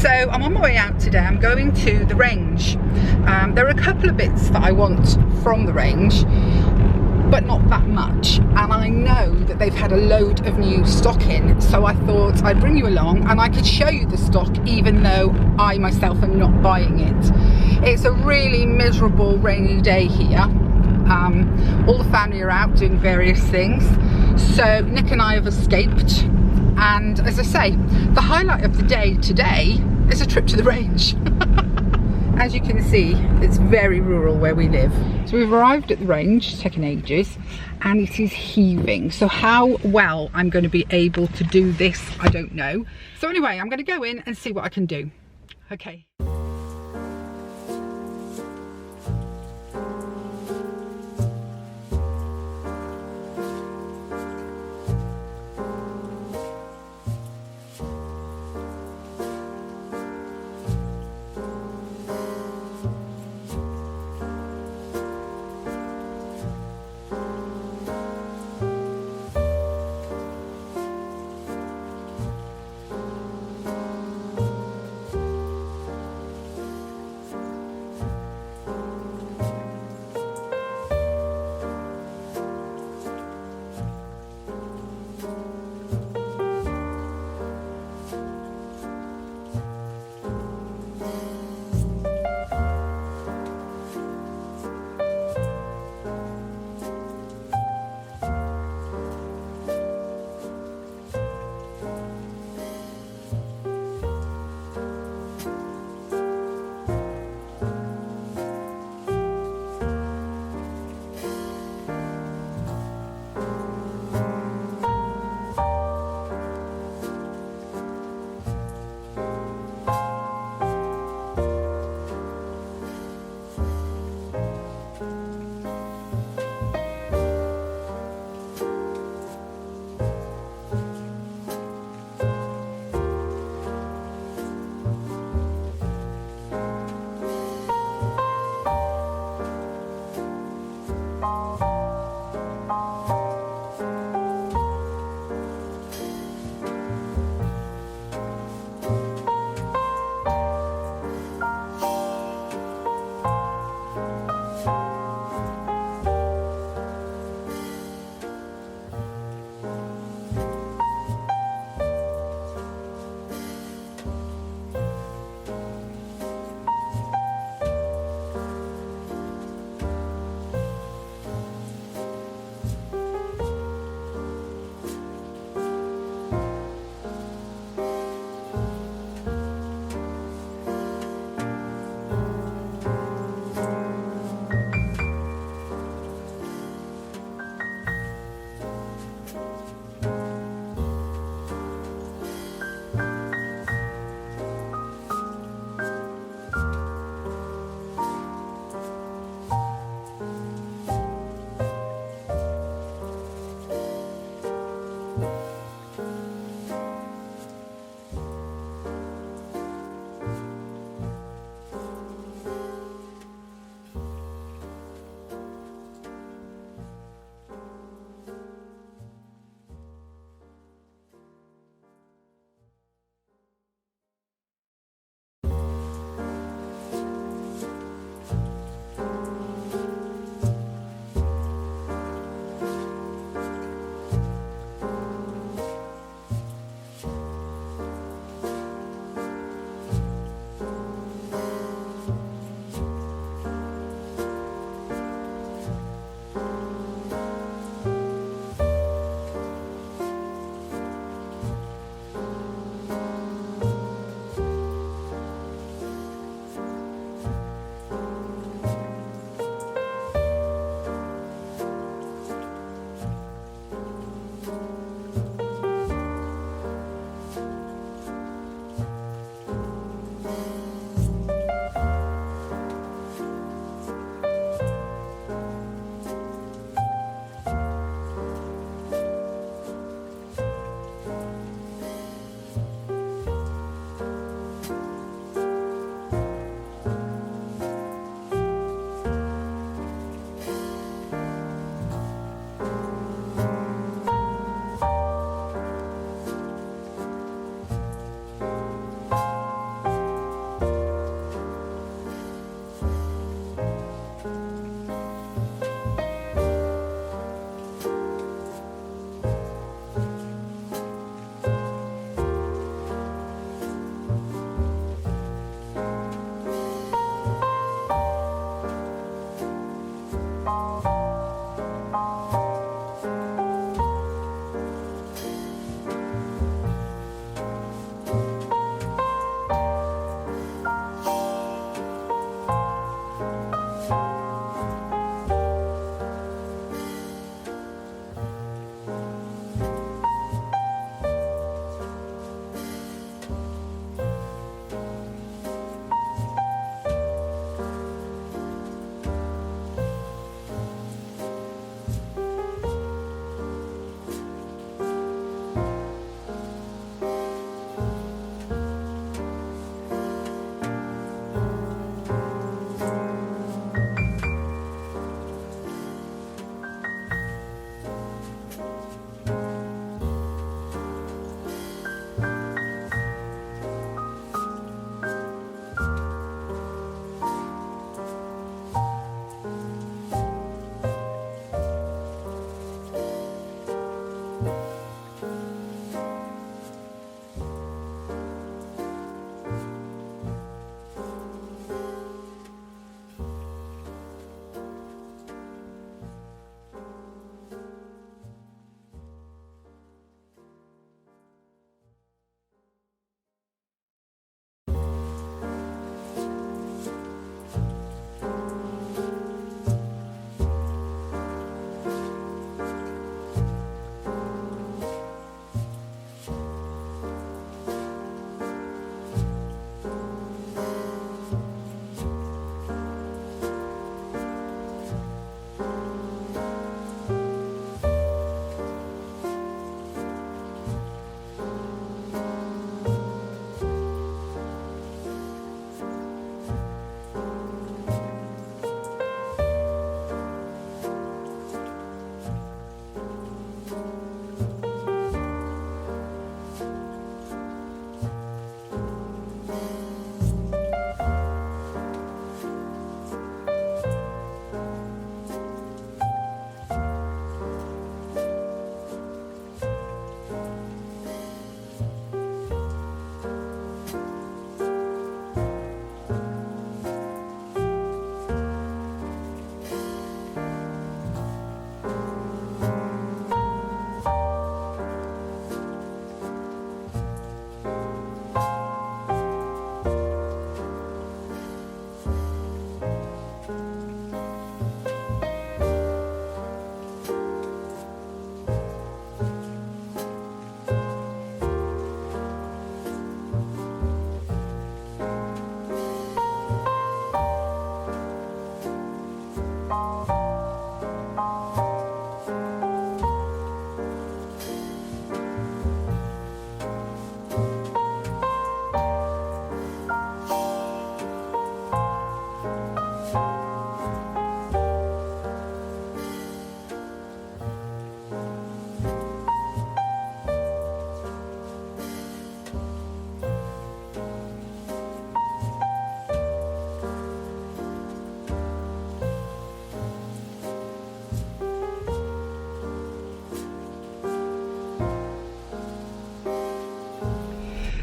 So I'm on my way out today. I'm going to the range. There are a couple of bits that I want from the range, but not that much, and I know that they've had a load of new stock in, so I thought I'd bring you along and I could show you the stock even though I myself am not buying it. It's a really miserable rainy day here. All the family are out doing various things, so Nick and I have escaped, and as I say, the highlight of the day today is a trip to the range. As you can see, it's very rural where we live. So we've arrived at the range, it's taken ages, and it is heaving. So how well I'm going to be able to do this, I don't know. So anyway, I'm going to go in and see what I can do. Okay.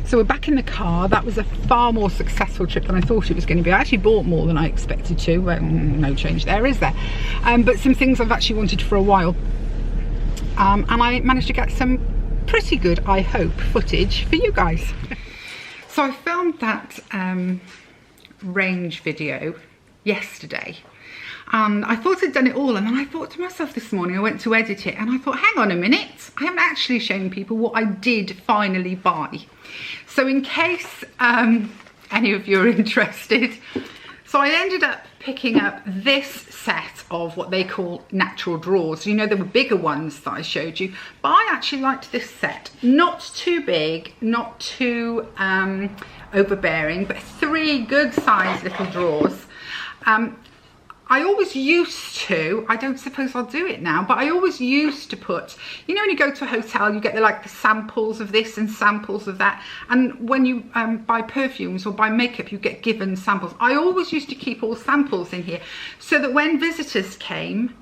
So we're back in the car. That was a far more successful trip than I thought it was going to be. I actually bought more than I expected to. No change there, is there? But some things I've actually wanted for a while. And I managed to get some pretty good, I hope, footage for you guys. So I filmed that range video yesterday. And I thought I'd done it all, and then I thought to myself this morning, I went to edit it and I thought, hang on a minute, I haven't actually shown people what I did finally buy. So in case any of you are interested, so I ended up picking up this set of what they call natural drawers. You know, there were bigger ones that I showed you, but I actually liked this set. Not too big, not too overbearing, but 3 good sized little drawers. I always used to, I don't suppose I'll do it now, but I always used to put, you know, when you go to a hotel, you get the samples of this and samples of that. And when you buy perfumes or buy makeup, you get given samples. I always used to keep all samples in here so that when visitors came,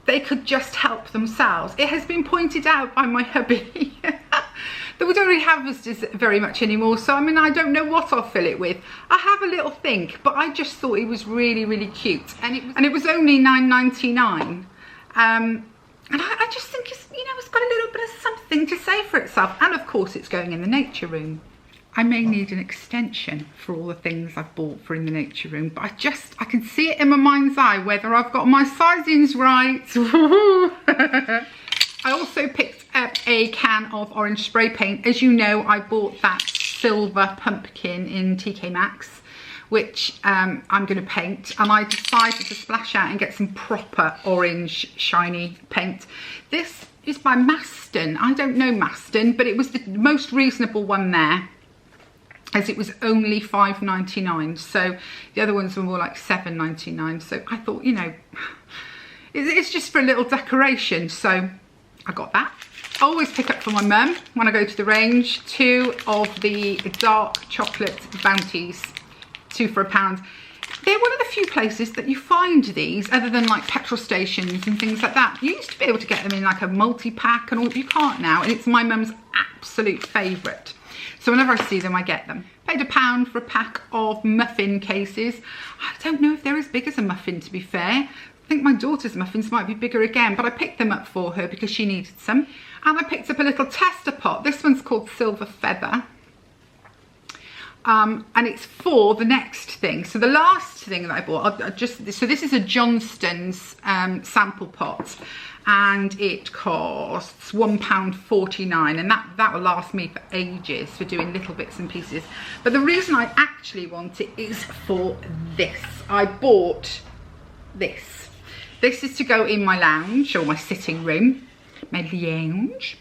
they could just help themselves. It has been pointed out by my hubby that we don't really have visitors very much anymore. So, I mean, I don't know what I'll fill it with. I have a little think, but I just thought it was really, really cute. And it was only $9.99. And I just think it's, you know, it's got a little bit of something to say for itself. And of course, it's going in the nature room. I may need an extension for all the things I've bought for in the nature room, but I can see it in my mind's eye whether I've got my sizings right. I also picked up a can of orange spray paint. As you know, I bought that silver pumpkin in TK Maxx, which I'm going to paint, and I decided to splash out and get some proper orange shiny paint. This is by Maston. I don't know Maston, but it was the most reasonable one there, as it was only $5.99. So the other ones were more like $7.99. So I thought, you know, it's just for a little decoration. So I got that. I always pick up for my mum when I go to the range 2 of the dark chocolate bounties, 2 for £1. They're one of the few places that you find these, other than like petrol stations and things like that. You used to be able to get them in like a multi-pack and all, you can't now, and it's my mum's absolute favourite. So whenever I see them, I get them. Paid £1 for a pack of muffin cases. I don't know if they're as big as a muffin, to be fair. I think my daughter's muffins might be bigger again, but I picked them up for her because she needed some. And I picked up a little tester pot. This one's called Silver Feather. And it's for the next thing. So the last thing that I bought, so this is a Johnston's sample pot. And it costs £1.49, and that will last me for ages for doing little bits and pieces. But the reason I actually want it is for this. I bought this. This is to go in my lounge or my sitting room, my lounge,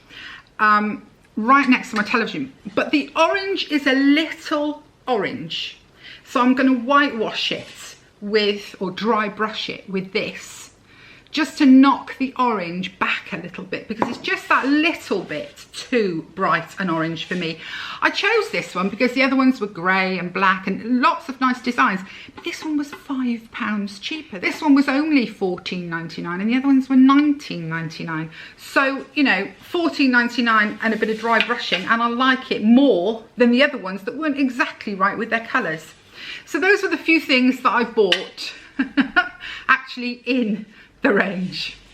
right next to my television. But the orange is a little orange, so I'm going to whitewash it with, or dry brush it with this, just to knock the orange back a little bit, because it's just that little bit too bright and orange for me. I chose this one because the other ones were grey and black and lots of nice designs, but this one was £5 cheaper. This one was only $14.99 and the other ones were $19.99. So, you know, $14.99 and a bit of dry brushing, and I like it more than the other ones that weren't exactly right with their colours. So those were the few things that I bought actually in the range.